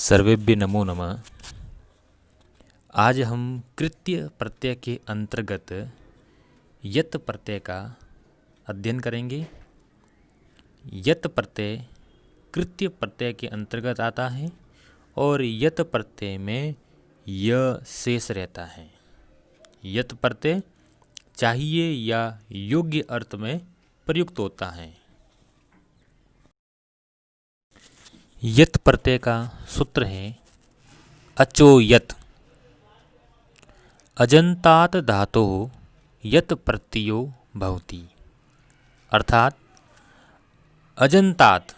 सर्वेभ्य नमो नमः। आज हम कृत्य प्रत्यय के अंतर्गत यत् प्रत्यय का अध्ययन करेंगे। यत् प्रत्यय कृत्य प्रत्यय के अंतर्गत आता है और यत् प्रत्यय में य शेष रहता है। यत् प्रत्यय चाहिए या योग्य अर्थ में प्रयुक्त होता है। यत् प्रत्यय का सूत्र है अचो यत्। अजन्तात् धातोः यत् प्रत्ययो भवति। अर्थात अजन्तात्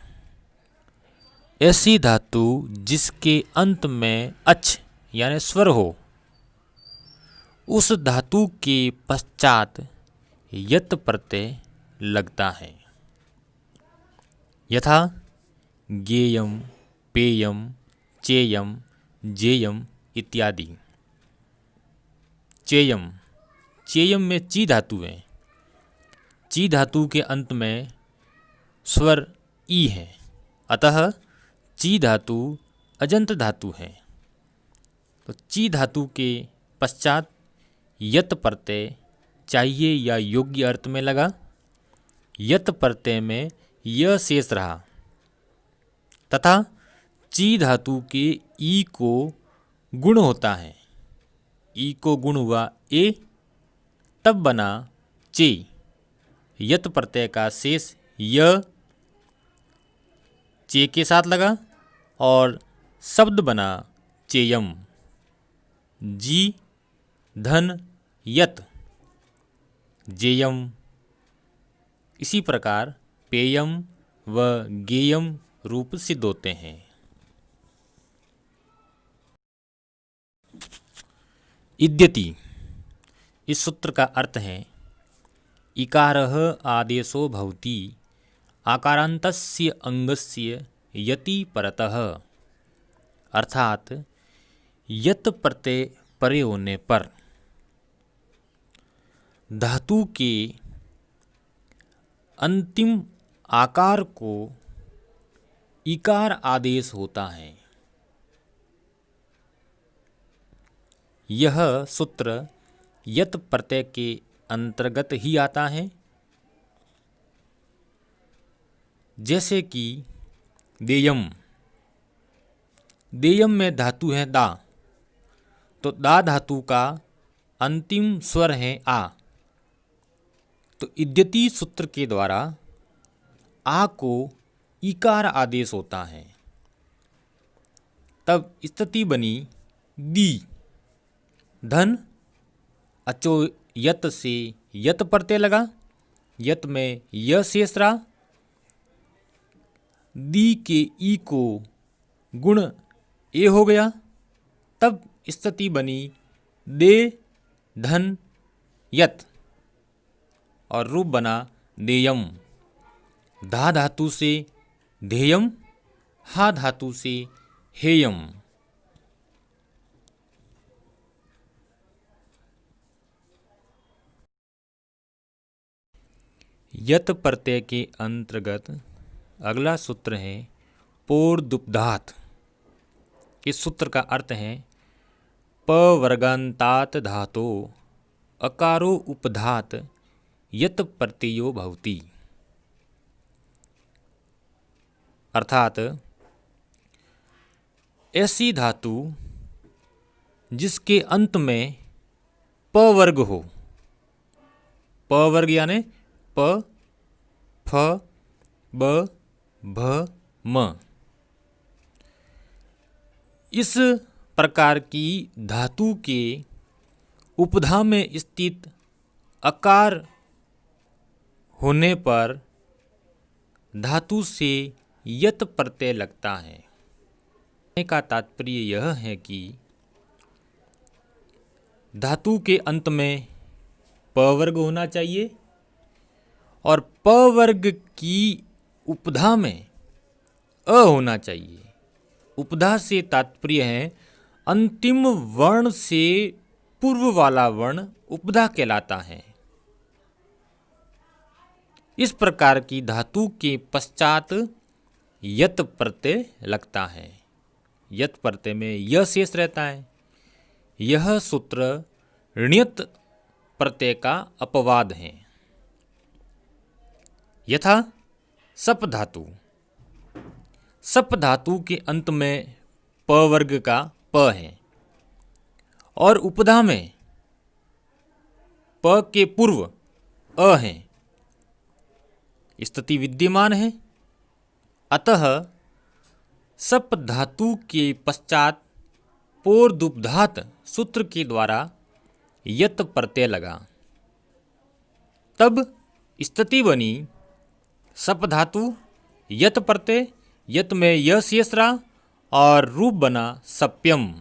ऐसी धातु जिसके अंत में अच यानी स्वर हो, उस धातु के पश्चात यत् प्रत्यय लगता है। यथा ज्ञेयम, पेयम, चेयम, जेयम इत्यादि। चेयम, चेयम में ची धातु है। ची धातु के अंत में स्वर ई है, अतः ची धातु अजंत धातु है। तो ची धातु के पश्चात यत् प्रत्यय चाहिए या योग्य अर्थ में लगा। यत् प्रत्यय में य शेष रहा तथा ची धातु के ई को गुण होता है। ई को गुण हुआ ए, तब बना चे। यत् प्रत्यय का शेष य चे के साथ लगा और शब्द बना चेयम। जी धन यत् जेयम। इसी प्रकार पेयम व गेयम रूप सिद्ध होते हैं। इद्यति, इस सूत्र का अर्थ है इकारः आदेशो भवति आकारान्तस्य अंगस्य यति परतः। अर्थात यत् प्रत्यय परे होने पर धातु के अंतिम आकार को इकार आदेश होता है। यह सूत्र यत् प्रत्यय के अंतर्गत ही आता है। जैसे कि देयम, देयम में धातु है दा, तो दा धातु का अंतिम स्वर है आ। तो इद्यति सूत्र के द्वारा आ को इकार आदेश होता है। तब स्थिति बनी दी। धन अचो यत से यत प्रत्यय लगा, यत में य शेष रहा। दी के ई को गुण ए हो गया, तब स्थिति बनी दे धन यत और रूप बना देयम। धा धातु से धेयम, हा धातु से हेयम। यत् प्रत्यय के अंतर्गत अगला सूत्र है पोर्दुप्धात्। इस सूत्र का अर्थ है पवर्गान्तात् धातो अकारो उपधात् यत् प्रत्ययो भवति। अर्थात ऐसी धातु जिसके अंत में प वर्ग हो। प वर्ग यानी प, फ, ब, भ, म। इस प्रकार की धातु के उपधा में स्थित अकार होने पर धातु से यत् प्रत्यय लगता है। कहने का तात्पर्य यह है कि धातु के अंत में प वर्ग होना चाहिए और प वर्ग की उपधा में अ होना चाहिए। उपधा से तात्पर्य है अंतिम वर्ण से पूर्व वाला वर्ण उपधा कहलाता है। इस प्रकार की धातु के पश्चात यत् प्रत्यय लगता है। यत प्रत्यय में य शेष रहता है। यह सूत्र ऋण्यत प्रत्यय का अपवाद है। यथा सप धातु, सप धातु के अंत में प वर्ग का प है और उपधा में प के पूर्व अ है, स्थिति विद्यमान है। अतः सप धातु के पश्चात पोर्दुब्धात सूत्र के द्वारा यत प्रत्यय लगा, तब स्थिति बनी सप धातु यत प्रत्यय, यत में य शेष रहा और रूप बना सप्यम।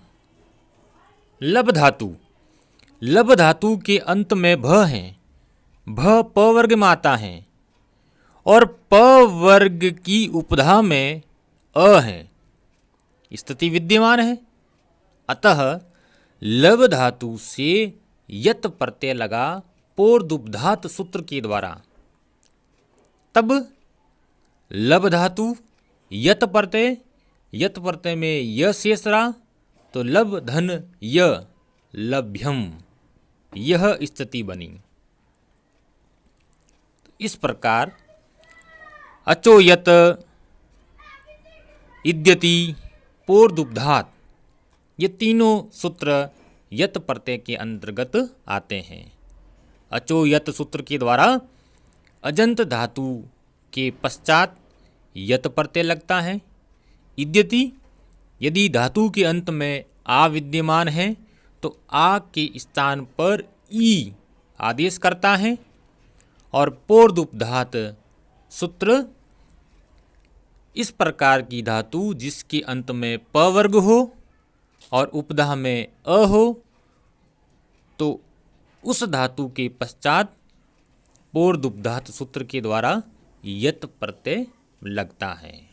लब धातु, लब धातु के अंत में भ है, भ प वर्ग में आता है और प वर्ग की उपधा में अ है, स्थिति विद्यमान है। अतः लब धातु से यत प्रत्यय लगा पोर्दुब्धात सूत्र के द्वारा, तब लब धातु यत प्रत्यय, यत प्रत्यय में य शेष रहा तो लब धन य लभ्यम, यह स्थिति बनी। इस प्रकार अचोयत, इद्यति, पोर्दुब्धात ये तीनों सूत्र यत प्रत्यय के अंतर्गत आते हैं। अचोयत सूत्र के द्वारा अजंत धातु के पश्चात यत प्रत्यय लगता है। इद्यति, यदि धातु के अंत में आ विद्यमान है तो आ के स्थान पर ई आदेश करता है। और पोर्दुब्धात सूत्र इस प्रकार की धातु जिसके अंत में प वर्ग हो और उपधा में अ हो तो उस धातु के पश्चात पोर्दुब्धात सूत्र के द्वारा यत प्रत्यय लगता है।